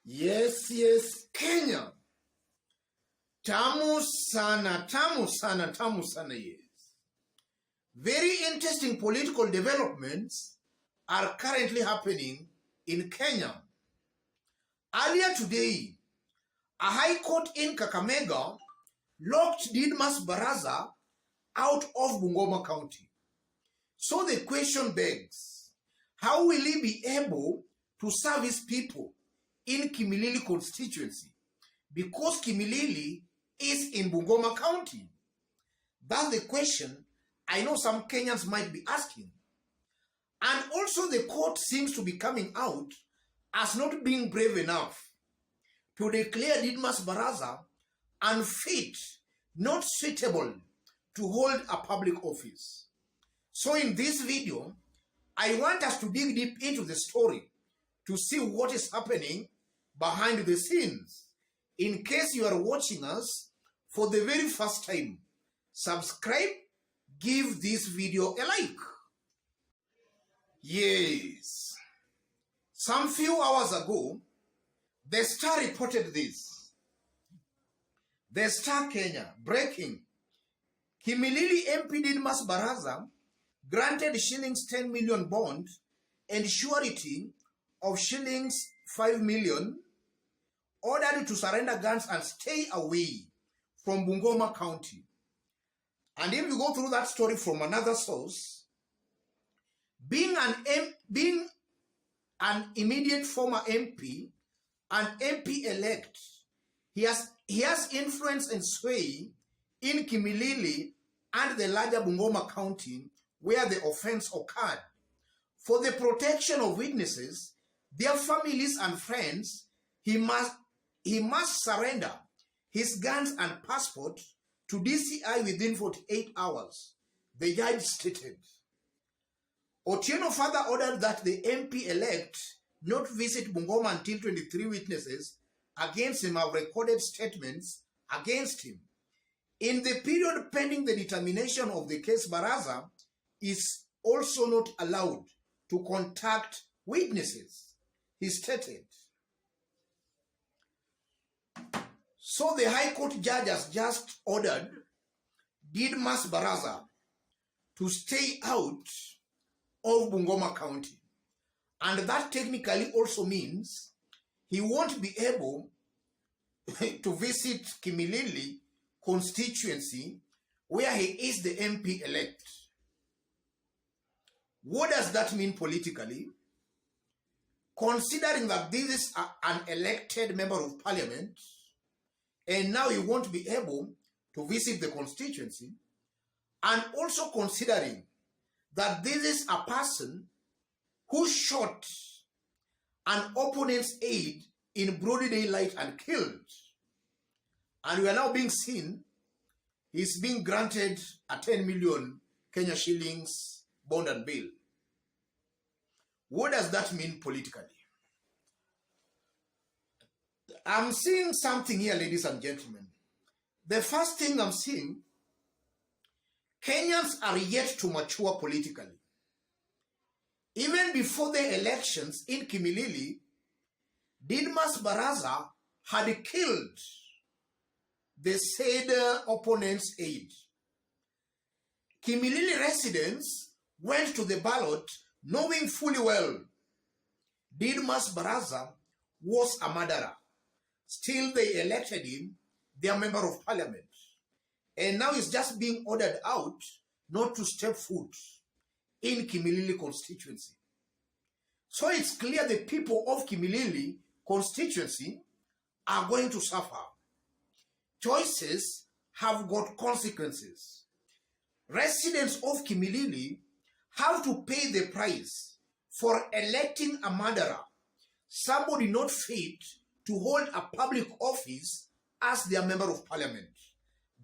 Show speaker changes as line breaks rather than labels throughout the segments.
Yes, Kenya. Tamu sana, yes. Very interesting political developments are currently happening in Kenya. Earlier today, a high court in Kakamega locked Didmas Baraza out of Bungoma County. So the question begs, how will he be able to serve his people in Kimilili constituency? Because Kimilili is in Bungoma County. That's the question I know some Kenyans might be asking. And also the court seems to be coming out as not being brave enough to declare Didmas Baraza unfit, not suitable to hold a public office. So in this video, I want us to dig deep into the story to see what is happening behind the scenes. In case you are watching us for the very first time, subscribe, give this video a like. Yes. Some few hours ago, the Star reported this. The Star Kenya, breaking. Kimilili MP Didmas Baraza granted shillings 10 million bond and surety of shillings 5 million, ordered to surrender guns and stay away from Bungoma County. And if you go through that story from another source, being an immediate former MP, an MP-elect, he has influence and sway in Kimilili and the larger Bungoma County where the offense occurred. For the protection of witnesses, their families and friends, he must surrender his guns and passport to DCI within 48 hours, the judge stated. Otieno further ordered that the MP-elect not visit Bungoma until 23 witnesses against him have recorded statements against him. In the period pending the determination of the case, Baraza is also not allowed to contact witnesses, he stated. So the High Court judge has just ordered Didmas Baraza to stay out of Bungoma County. And that technically also means he won't be able to visit Kimilili constituency where he is the MP-elect. What does that mean politically? Considering that this is an elected member of parliament, and now he won't be able to visit the constituency, and also considering that this is a person who shot an opponent's aide in broad daylight and killed, and we are now being seen, he's being granted a 10 million Kenya shillings bond and bail. What does that mean politically? I'm seeing something here, ladies and gentlemen. The first thing I'm seeing, Kenyans are yet to mature politically. Even before the elections in Kimilili, Didmas Baraza had killed the said opponent's aide. Kimilili residents went to the ballot knowing fully well Didmas Baraza was a murderer. Still, they elected him their member of parliament. And now he's just being ordered out not to step foot in Kimilili constituency. So it's clear the people of Kimilili constituency are going to suffer. Choices have got consequences. Residents of Kimilili have to pay the price for electing a murderer, somebody not fit to hold a public office as their member of parliament.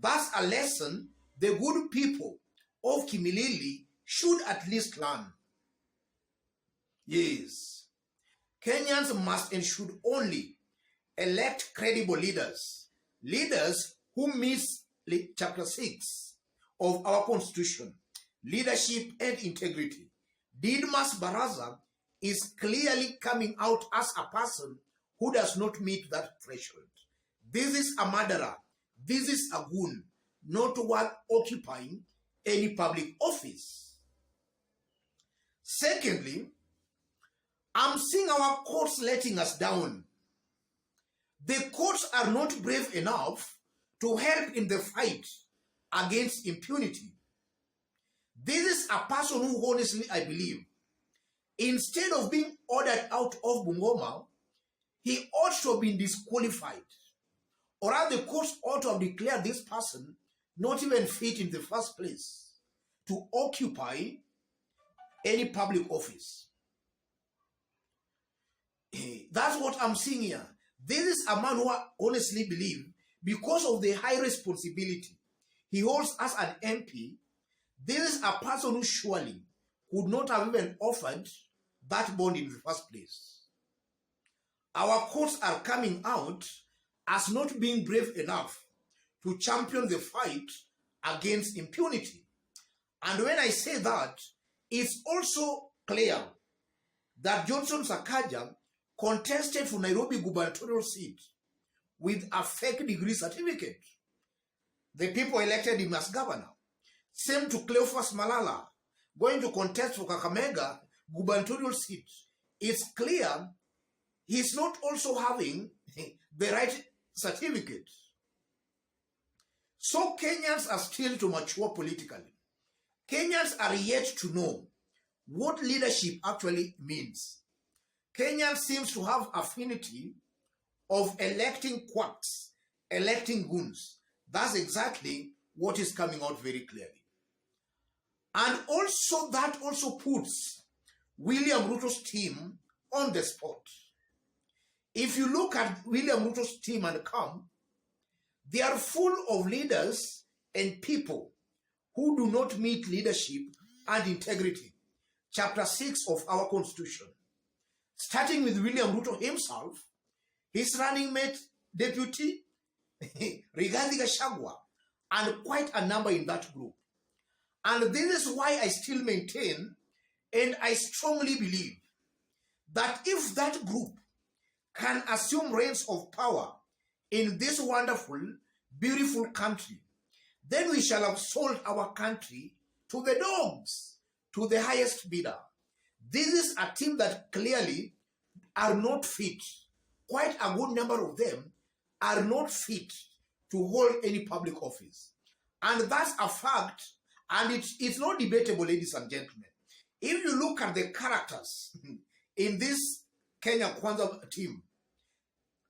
That's a lesson the good people of Kimilili should at least learn. Yes, Kenyans must and should only elect credible leaders, leaders who meet Chapter 6 of our Constitution, leadership and integrity. Didmas Baraza is clearly coming out as a person who does not meet that threshold. This is a murderer. This is a goon, not worth occupying any public office. Secondly, I'm seeing our courts letting us down. The courts are not brave enough to help in the fight against impunity. This is a person who honestly, I believe, instead of being ordered out of Bungoma, he ought to have been disqualified. Or rather, the courts ought to have declared this person not even fit in the first place to occupy any public office. That's what I'm seeing here. This is a man who I honestly believe, because of the high responsibility he holds as an MP, this is a person who surely could not have even offered that bond in the first place. Our courts are coming out as not being brave enough to champion the fight against impunity. And when I say that, it's also clear that Johnson Sakaja contested for Nairobi gubernatorial seat with a fake degree certificate. The people elected him as governor. Same to Cleophas Malala, going to contest for Kakamega gubernatorial seat. It's clear he's not also having the right certificate. So Kenyans are still to mature politically. Kenyans are yet to know what leadership actually means. Kenyans seems to have affinity of electing quacks, electing goons. That's exactly what is coming out very clearly. And also that also puts William Ruto's team on the spot. If you look at William Ruto's team and camp, they are full of leaders and people who do not meet leadership and integrity. Chapter 6 of our Constitution. Starting with William Ruto himself, his running mate, Deputy Rigathi Gachagua, and quite a number in that group. And this is why I still maintain, and I strongly believe, that if that group can assume reins of power in this wonderful, beautiful country, then we shall have sold our country to the dogs, to the highest bidder. This is a team that clearly are not fit. Quite a good number of them are not fit to hold any public office. And that's a fact, and it's not debatable, ladies and gentlemen. If you look at the characters in this Kenya Kwanza team,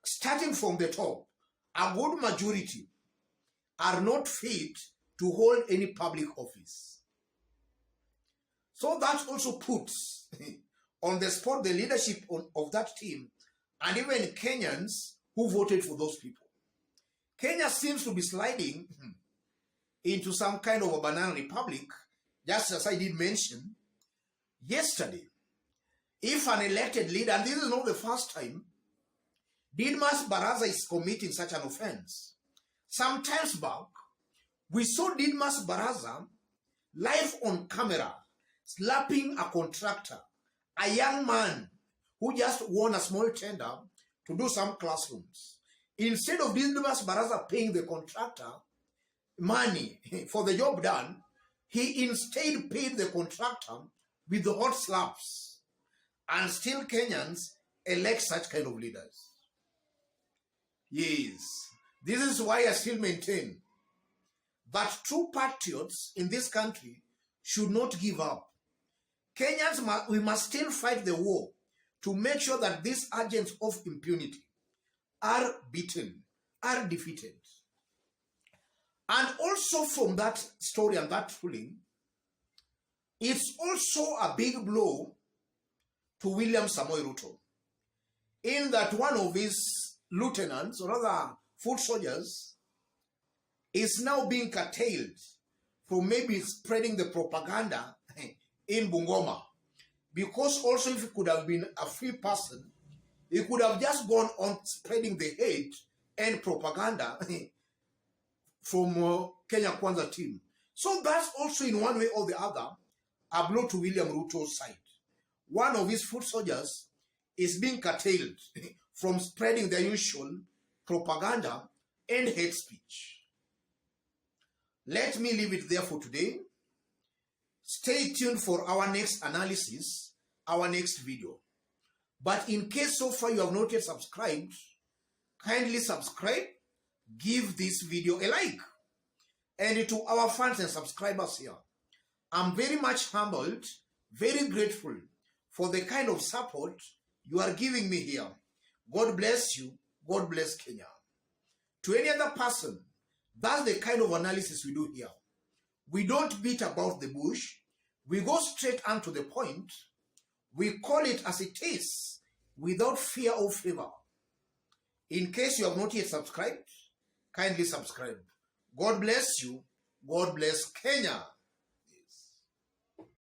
starting from the top, a good majority are not fit to hold any public office. So that also puts on the spot the leadership of that team and even Kenyans who voted for those people. Kenya seems to be sliding into some kind of a banana republic, just as I did mention yesterday. If an elected leader, and this is not the first time, Didmas Baraza is committing such an offense. Some times back, we saw Didmas Baraza live on camera slapping a contractor, a young man who just won a small tender to do some classrooms. Instead of Didmas Baraza paying the contractor money for the job done, he instead paid the contractor with the hot slaps. And still Kenyans elect such kind of leaders. Yes, this is why I still maintain that true patriots in this country should not give up. Kenyans, we must still fight the war to make sure that these agents of impunity are beaten, are defeated. And also from that story and that ruling, it's also a big blow to William Samoei Ruto, in that one of his lieutenants, or rather foot soldiers, is now being curtailed from maybe spreading the propaganda in Bungoma. Because also if he could have been a free person, he could have just gone on spreading the hate and propaganda from Kenya Kwanza team. So that's also in one way or the other a blow to William Ruto's side. One of his foot soldiers is being curtailed from spreading their usual propaganda and hate speech. Let me leave it there for today. Stay tuned for our next analysis, our next video. But in case so far you have not yet subscribed, kindly subscribe, give this video a like. And to our fans and subscribers here, I'm very much humbled, very grateful for the kind of support you are giving me here. God bless you. God bless Kenya. To any other person, that's the kind of analysis we do here. We don't beat about the bush. We go straight on to the point. We call it as it is, without fear or favor. In case you have not yet subscribed, kindly subscribe. God bless you. God bless Kenya.